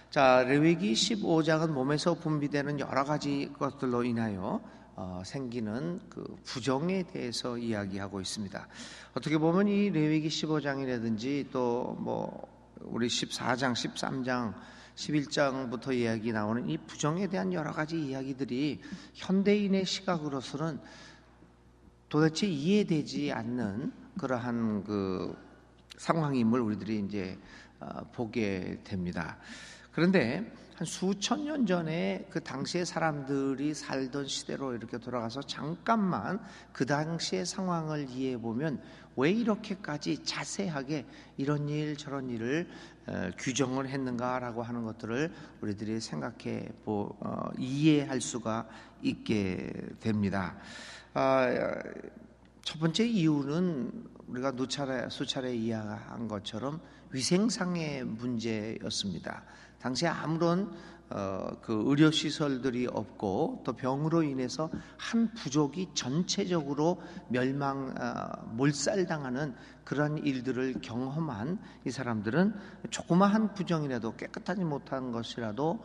자, 레위기 15장은 몸에서 분비되는 여러 가지 것들로 인하여 생기는 그 부정에 대해서 이야기하고 있습니다. 어떻게 보면 이 레위기 15장이라든지 또 우리 14장, 13장, 11장부터 이야기 나오는 이 부정에 대한 여러 가지 이야기들이 현대인의 시각으로서는 도대체 이해되지 않는 그러한 그 상황임을 우리들이 이제 보게 됩니다. 그런데 한 수천 년 전에 그 당시의 사람들이 살던 시대로 이렇게 돌아가서 잠깐만 그 당시의 상황을 이해해 보면 왜 이렇게까지 자세하게 이런 일 저런 일을 규정을 했는가라고 하는 것들을 우리들이 생각해 이해할 수가 있게 됩니다. 첫 번째 이유는 우리가 수차례 이야기한 것처럼 위생상의 문제였습니다. 당시에 아무런 그 의료 시설들이 없고 또 병으로 인해서 한 부족이 전체적으로 몰살당하는 그런 일들을 경험한 이 사람들은 조그마한 부정이라도 깨끗하지 못한 것이라도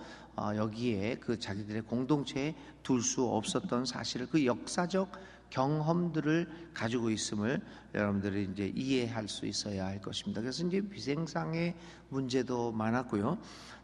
여기에 그 자기들의 공동체에 둘 수 없었던 사실을 그 역사적 경험들을 가지고 있음을 여러분들이 이제 이해할 수 있어야 할 것입니다. 그래서 이제 위생상의 문제도 많았고요.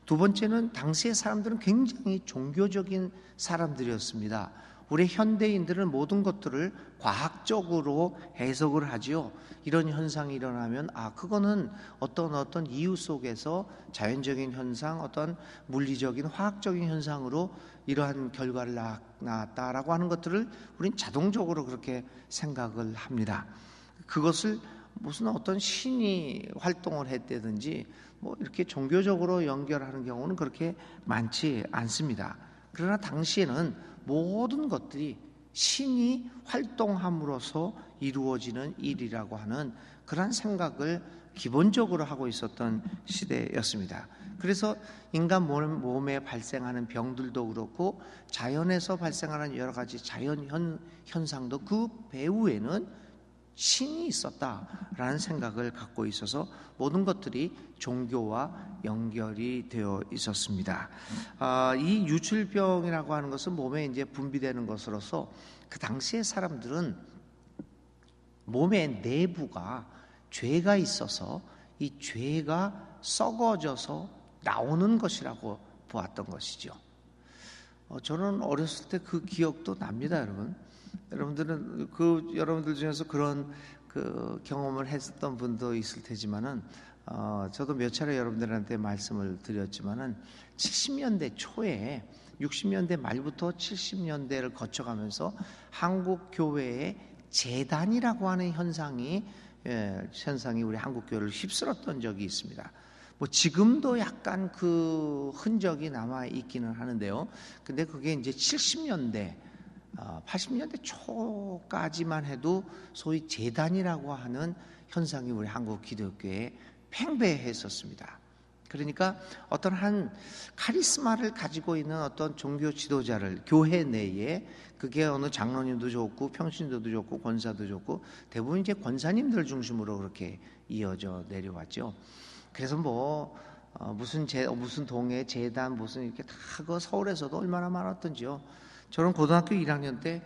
두 번째는 당시의 사람들은 굉장히 종교적인 사람들이었습니다. 우리 현대인들은 모든 것들을 과학적으로 해석을 하지요. 이런 현상이 일어나면 그거는 어떤 이유 속에서 자연적인 현상, 어떤 물리적인 화학적인 현상으로 이러한 결과를 낳았다라고 하는 것들을 우린 자동적으로 그렇게 생각을 합니다. 그것을 무슨 어떤 신이 활동을 했다든지 이렇게 종교적으로 연결하는 경우는 그렇게 많지 않습니다. 그러나 당시에는 모든 것들이 신이 활동함으로써 이루어지는 일이라고 하는 그런 생각을 기본적으로 하고 있었던 시대였습니다. 그래서 인간 몸에 발생하는 병들도 그렇고 자연에서 발생하는 여러 가지 자연 현상도 그 배후에는 신이 있었다라는 생각을 갖고 있어서 모든 것들이 종교와 연결이 되어 있었습니다. 이 유출병이라고 하는 것은 몸에 이제 분비되는 것으로서 그 당시의 사람들은 몸의 내부가 죄가 있어서 이 죄가 썩어져서 나오는 것이라고 보았던 것이죠. 저는 어렸을 때 그 기억도 납니다, 여러분. 여러분들은 여러분들 중에서 그런 그 경험을 했었던 분도 있을 테지만은 저도 몇 차례 여러분들한테 말씀을 드렸지만은 70년대 초에 60년대 말부터 70년대를 거쳐가면서 한국 교회의 재단이라고 하는 현상이 우리 한국 교회를 휩쓸었던 적이 있습니다. 지금도 약간 그 흔적이 남아 있기는 하는데요. 근데 그게 이제 70년대 80년대 초까지만 해도 소위 재단이라고 하는 현상이 우리 한국 기독교에 팽배했었습니다. 그러니까 어떤 한 카리스마를 가지고 있는 어떤 종교 지도자를 교회 내에 그게 어느 장로님도 좋고 평신도도 좋고 권사도 좋고 대부분 이제 권사님들 중심으로 그렇게 이어져 내려왔죠. 그래서 무슨 동네 재단 무슨 이렇게 다 그 서울에서도 얼마나 많았던지요. 저는 고등학교 1학년 때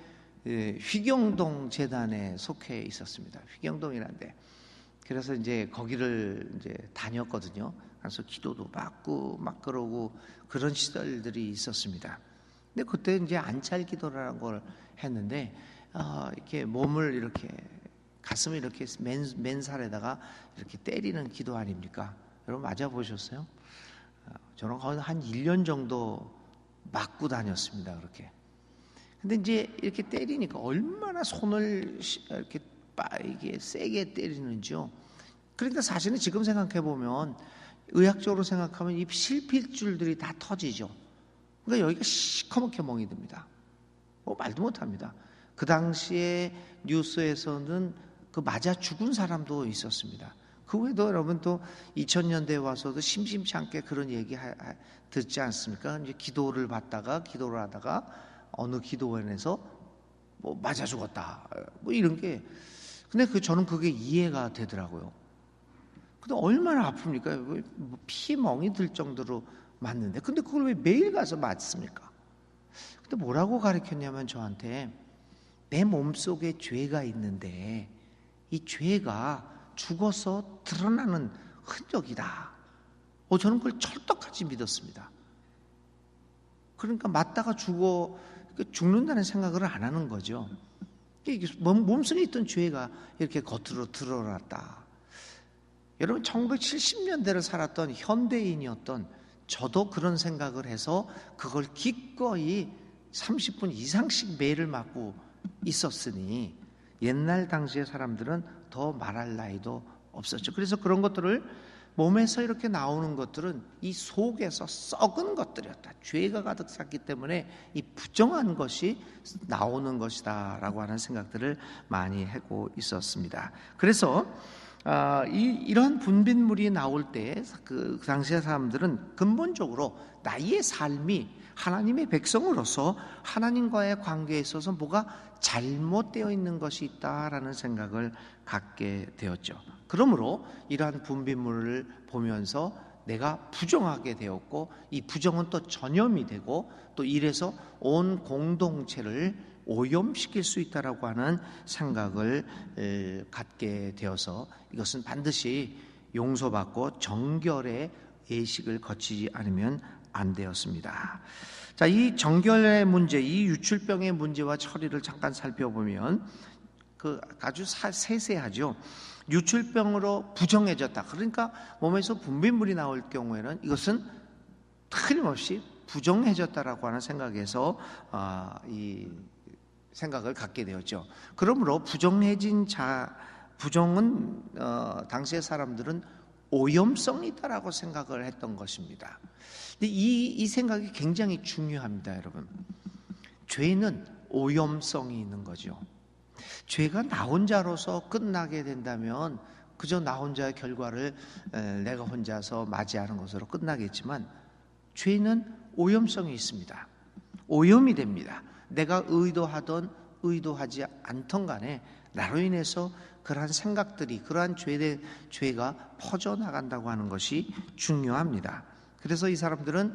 휘경동 재단에 속해 있었습니다. 휘경동이라는 데. 그래서 이제 거기를 이제 다녔거든요. 그래서 기도도 받고 막 그러고 그런 시절들이 있었습니다. 근데 그때 이제 안찰 기도라는 걸 했는데 이렇게 몸을 이렇게 가슴을 이렇게 맨살에다가 이렇게 때리는 기도 아닙니까? 여러분 맞아 보셨어요? 저는 거의 한 1년 정도 맞고 다녔습니다. 그렇게. 근데 이제 이렇게 때리니까 얼마나 손을 이게 세게 때리는지요. 그러니까 사실은 지금 생각해 보면 의학적으로 생각하면 이 실핏줄들이 다 터지죠. 그러니까 여기가 시커멓게 멍이 듭니다. 말도 못합니다. 그 당시에 뉴스에서는 그 맞아 죽은 사람도 있었습니다. 그 외에도 여러분 또 2000년대에 와서도 심심치 않게 그런 얘기 듣지 않습니까? 이제 기도를 하다가 어느 기도원에서 맞아 죽었다. 이런 게. 근데 저는 그게 이해가 되더라고요. 근데 얼마나 아픕니까? 피멍이 들 정도로 맞는데, 근데 그걸 왜 매일 가서 맞습니까? 근데 뭐라고 가르쳤냐면 저한테, 내 몸속에 죄가 있는데 이 죄가 죽어서 드러나는 흔적이다. 저는 그걸 철떡같이 믿었습니다. 그러니까 맞다가 죽는다는 생각을 안 하는 거죠. 이게 몸속에 있던 죄가 이렇게 겉으로 드러났다. 여러분, 1970년대를 살았던 현대인이었던 저도 그런 생각을 해서 그걸 기꺼이 30분 이상씩 매를 맞고 있었으니, 옛날 당시의 사람들은 더 말할 나이도 없었죠. 그래서 그런 것들을, 몸에서 이렇게 나오는 것들은 이 속에서 썩은 것들이었다. 죄가 가득 찼기 때문에 이 부정한 것이 나오는 것이다 라고 하는 생각들을 많이 하고 있었습니다. 그래서 이런 분비물이 나올 때 그 당시의 사람들은 근본적으로 나의 삶이 하나님의 백성으로서 하나님과의 관계에 있어서 뭐가 잘못되어 있는 것이 있다라는 생각을 갖게 되었죠. 그러므로 이러한 분비물을 보면서 내가 부정하게 되었고, 이 부정은 또 전염이 되고, 또 이래서 온 공동체를 오염시킬 수 있다라고 하는 생각을 갖게 되어서 이것은 반드시 용서받고 정결의 예식을 거치지 않으면 안 되었습니다. 자, 이 정결의 문제, 이 유출병의 문제와 처리를 잠깐 살펴보면 아주 세세하죠. 유출병으로 부정해졌다. 그러니까 몸에서 분비물이 나올 경우에는 이것은 틀림없이 부정해졌다라고 하는 생각에서 이 생각을 갖게 되었죠. 그러므로 부정은 당시의 사람들은 오염성이 있다라고 생각을 했던 것입니다. 근데 이 생각이 굉장히 중요합니다, 여러분. 죄는 오염성이 있는 거죠. 죄가 나 혼자로서 끝나게 된다면 그저 나 혼자의 결과를 내가 혼자서 맞이하는 것으로 끝나겠지만, 죄는 오염성이 있습니다. 오염이 됩니다. 내가 의도하던 의도하지 않던 간에 나로 인해서 그러한 생각들이, 그러한 죄가 퍼져나간다고 하는 것이 중요합니다. 그래서 이 사람들은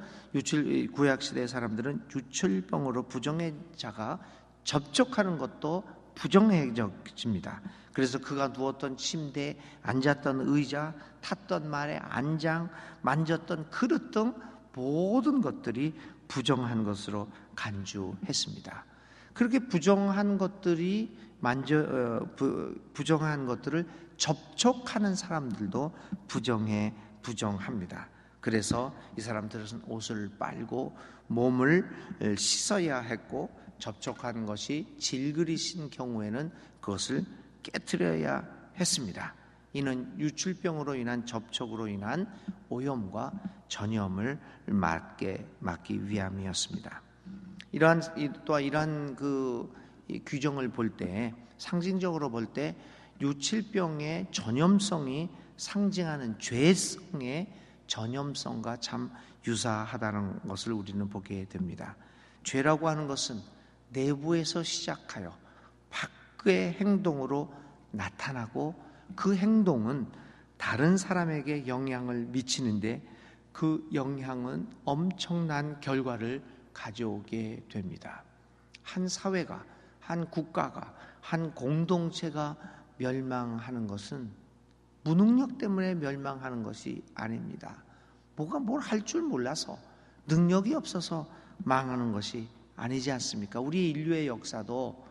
구약시대의 사람들은 유출병으로 부정의자가 접촉하는 것도 부정해집니다. 그래서 그가 누웠던 침대, 앉았던 의자, 탔던 말의 안장, 만졌던 그릇 등 모든 것들이 부정한 것으로 간주했습니다. 그렇게 부정한 것들을 접촉하는 사람들도 부정합니다. 그래서 이 사람들은 옷을 빨고 몸을 씻어야 했고, 접촉하는 것이 질그리신 경우에는 그것을 깨트려야 했습니다. 이는 유출병으로 인한 접촉으로 인한 오염과 전염을 막기 위함이었습니다. 이러한 규정을 볼 때, 상징적으로 볼 때 유출병의 전염성이 상징하는 죄성의 전염성과 참 유사하다는 것을 우리는 보게 됩니다. 죄라고 하는 것은 내부에서 시작하여 밖의 행동으로 나타나고, 그 행동은 다른 사람에게 영향을 미치는데 그 영향은 엄청난 결과를 가져오게 됩니다. 한 사회가, 한 국가가, 한 공동체가 멸망하는 것은 무능력 때문에 멸망하는 것이 아닙니다. 뭘 할 줄 몰라서, 능력이 없어서 망하는 것이 아니지 않습니까? 우리 인류의 역사도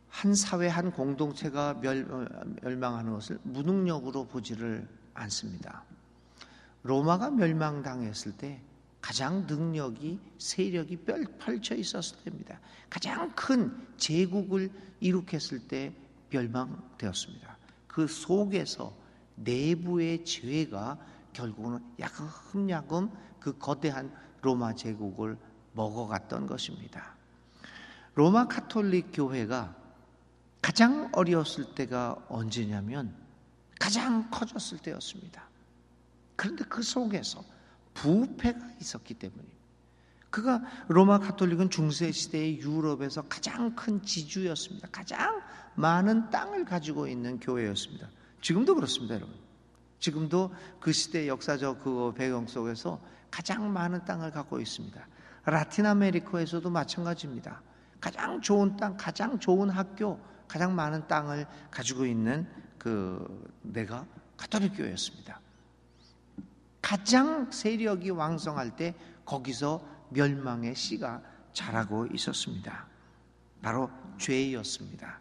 한 사회, 한 공동체가 멸망하는 것을 무능력으로 보지를 않습니다. 로마가 멸망당했을 때 가장 능력이, 세력이 펼쳐 있었을 때입니다. 가장 큰 제국을 일으켰을 때 멸망되었습니다. 그 속에서 내부의 죄가 결국은 야금야금 그 거대한 로마 제국을 먹어갔던 것입니다. 로마 가톨릭 교회가 가장 어려웠을 때가 언제냐면 가장 커졌을 때였습니다. 그런데 그 속에서 부패가 있었기 때문입니다. 로마 가톨릭은 중세시대의 유럽에서 가장 큰 지주였습니다. 가장 많은 땅을 가지고 있는 교회였습니다. 지금도 그렇습니다, 여러분. 지금도 그 시대 역사적 그 배경 속에서 가장 많은 땅을 갖고 있습니다. 라틴 아메리카에서도 마찬가지입니다. 가장 좋은 땅, 가장 좋은 학교, 가장 많은 땅을 가지고 있는 그 내가 가톨릭 교회였습니다. 가장 세력이 왕성할 때 거기서 멸망의 씨가 자라고 있었습니다. 바로 죄였습니다.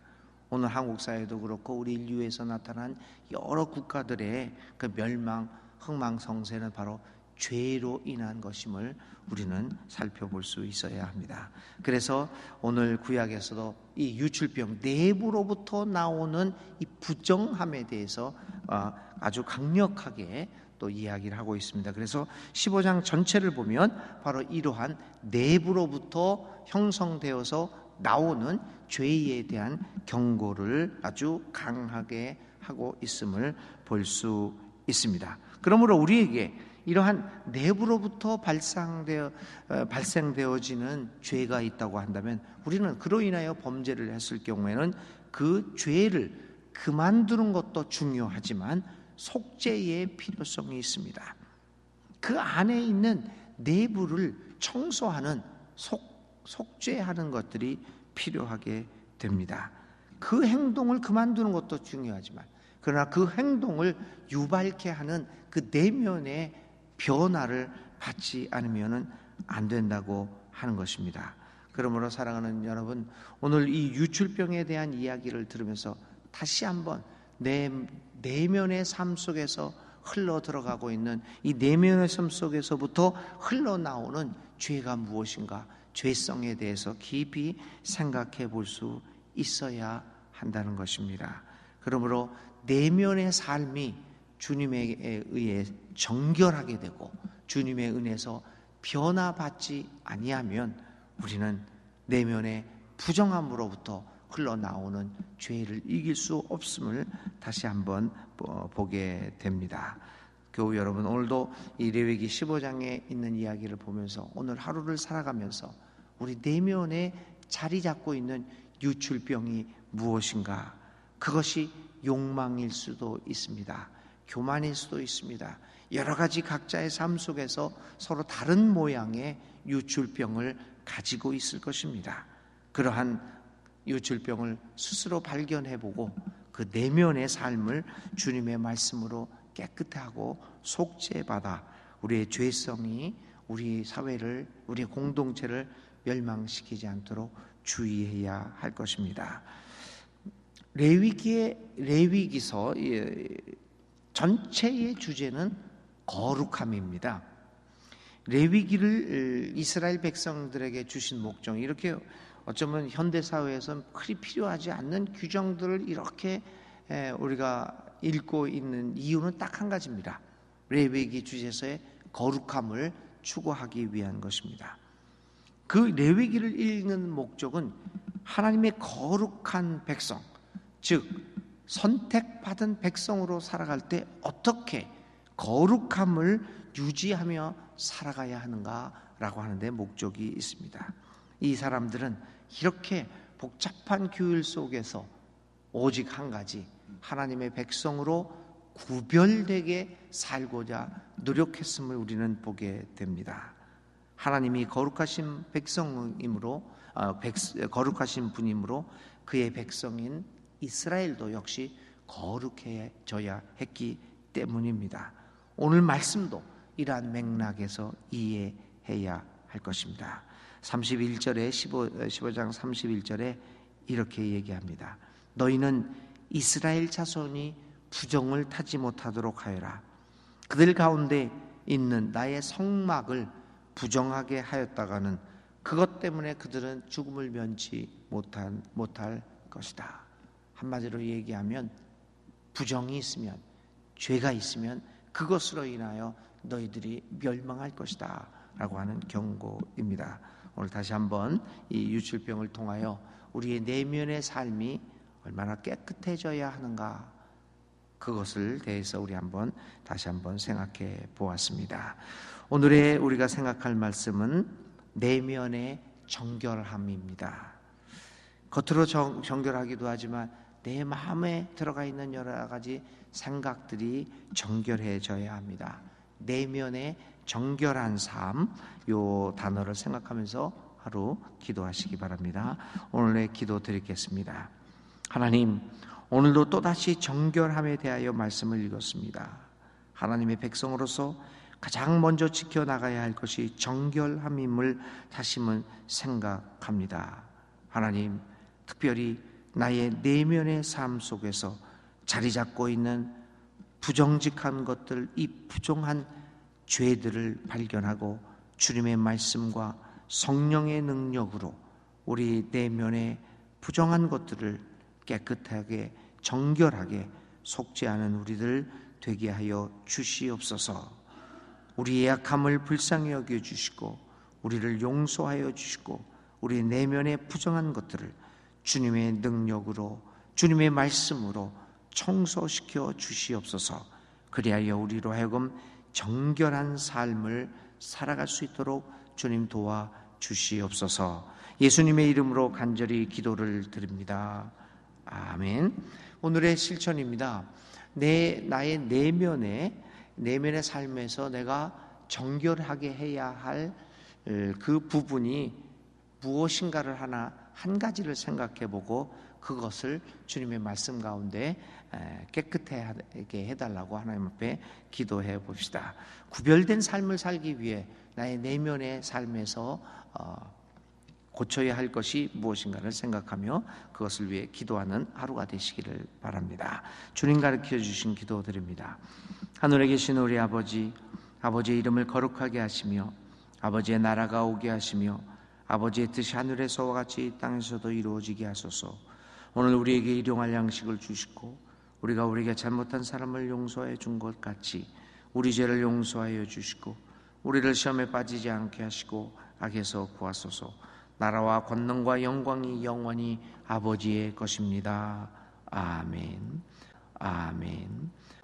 오늘 한국 사회도 그렇고 우리 인류에서 나타난 여러 국가들의 그 멸망, 흥망성쇠는 바로 죄로 인한 것임을 우리는 살펴볼 수 있어야 합니다. 그래서 오늘 구약에서도 이 유출병, 내부로부터 나오는 이 부정함에 대해서 아주 강력하게 또 이야기를 하고 있습니다. 그래서 15장 전체를 보면 바로 이러한 내부로부터 형성되어서 나오는 죄에 대한 경고를 아주 강하게 하고 있음을 볼 수 있습니다. 그러므로 우리에게 이러한 내부로부터 발생되어지는 죄가 있다고 한다면 우리는 그로 인하여 범죄를 했을 경우에는 그 죄를 그만두는 것도 중요하지만 속죄의 필요성이 있습니다. 그 안에 있는 내부를 청소하는 속죄하는 것들이 필요하게 됩니다. 그 행동을 그만두는 것도 중요하지만 그러나 그 행동을 유발케 하는 그 내면의 변화를 받지 않으면 안 된다고 하는 것입니다. 그러므로 사랑하는 여러분, 오늘 이 유출병에 대한 이야기를 들으면서 다시 한번 내 내면의 삶 속에서 흘러 들어가고 있는 이 내면의 삶 속에서부터 흘러나오는 죄가 무엇인가, 죄성에 대해서 깊이 생각해 볼 수 있어야 한다는 것입니다. 그러므로 내면의 삶이 주님에 의해 정결하게 되고 주님의 은혜에서 변화받지 아니하면 우리는 내면의 부정함으로부터 흘러나오는 죄를 이길 수 없음을 다시 한번 보게 됩니다. 교우 여러분, 오늘도 이 레위기 15장에 있는 이야기를 보면서 오늘 하루를 살아가면서 우리 내면에 자리 잡고 있는 유출병이 무엇인가? 그것이 욕망일 수도 있습니다. 교만일 수도 있습니다. 여러 가지 각자의 삶 속에서 서로 다른 모양의 유출병을 가지고 있을 것입니다. 그러한 유출병을 스스로 발견해보고 그 내면의 삶을 주님의 말씀으로 깨끗하고 속죄받아 우리의 죄성이 우리 사회를, 우리 공동체를 멸망시키지 않도록 주의해야 할 것입니다. 레위기서 전체의 주제는 거룩함입니다. 레위기를 이스라엘 백성들에게 주신 목적, 이렇게 어쩌면 현대사회에서는 그리 필요하지 않는 규정들을 이렇게 우리가 읽고 있는 이유는 딱 한 가지입니다. 레위기 주제서의 거룩함을 추구하기 위한 것입니다. 그 레위기를 읽는 목적은 하나님의 거룩한 백성, 즉 선택받은 백성으로 살아갈 때 어떻게 거룩함을 유지하며 살아가야 하는가라고 하는데 목적이 있습니다. 이 사람들은 이렇게 복잡한 규율 속에서 오직 한 가지, 하나님의 백성으로 구별되게 살고자 노력했음을 우리는 보게 됩니다. 하나님이 거룩하신 백성이므로 거룩하신 분이므로 그의 백성인 이스라엘도 역시 거룩해져야 했기 때문입니다. 오늘 말씀도 이러한 맥락에서 이해해야 할 것입니다. 31절에 15장 31절에 이렇게 얘기합니다. 너희는 이스라엘 자손이 부정을 타지 못하도록 하여라. 그들 가운데 있는 나의 성막을 부정하게 하였다가는 그것 때문에 그들은 죽음을 면치 못할 것이다. 한마디로 얘기하면 부정이 있으면, 죄가 있으면 그것으로 인하여 너희들이 멸망할 것이다 라고 하는 경고입니다. 오늘 다시 한번 이 유출병을 통하여 우리의 내면의 삶이 얼마나 깨끗해져야 하는가, 그것을 대해서 우리 다시 한번 생각해 보았습니다. 오늘의 우리가 생각할 말씀은 내면의 정결함입니다. 겉으로 정결하기도 하지만 내 마음에 들어가 있는 여러 가지 생각들이 정결해져야 합니다. 내면의 정결한 삶, 요 단어를 생각하면서 하루 기도하시기 바랍니다. 오늘의 기도 드리겠습니다. 하나님, 오늘도 또다시 정결함에 대하여 말씀을 읽었습니다. 하나님의 백성으로서 가장 먼저 지켜나가야 할 것이 정결함임을 다시금 생각합니다. 하나님, 특별히 나의 내면의 삶 속에서 자리 잡고 있는 부정직한 것들, 이 부정한 죄들을 발견하고 주님의 말씀과 성령의 능력으로 우리 내면의 부정한 것들을 깨끗하게 정결하게 속지 않은 우리들 되게 하여 주시옵소서. 우리의 약함을 불쌍히 여겨주시고 우리를 용서하여 주시고 우리 내면의 부정한 것들을 주님의 능력으로 주님의 말씀으로 청소시켜 주시옵소서. 그리하여 우리로 하여금 정결한 삶을 살아갈 수 있도록 주님 도와 주시옵소서. 예수님의 이름으로 간절히 기도를 드립니다. 아멘. 오늘의 실천입니다. 나의 내면의 삶에서 내가 정결하게 해야 할 그 부분이 무엇인가를 한 가지를 생각해 보고 그것을 주님의 말씀 가운데 깨끗하게 해달라고 하나님 앞에 기도해 봅시다. 구별된 삶을 살기 위해 나의 내면의 삶에서 고쳐야 할 것이 무엇인가를 생각하며 그것을 위해 기도하는 하루가 되시기를 바랍니다. 주님 가르쳐 주신 기도 드립니다. 하늘에 계신 우리 아버지, 아버지의 이름을 거룩하게 하시며 아버지의 나라가 오게 하시며 아버지의 뜻이 하늘에서와 같이 이 땅에서도 이루어지게 하소서. 오늘 우리에게 일용할 양식을 주시고 우리가 우리에게 잘못한 사람을 용서해 준 것 같이 우리 죄를 용서하여 주시고 우리를 시험에 빠지지 않게 하시고 악에서 구하소서. 나라와 권능과 영광이 영원히 아버지의 것입니다. 아멘. 아멘.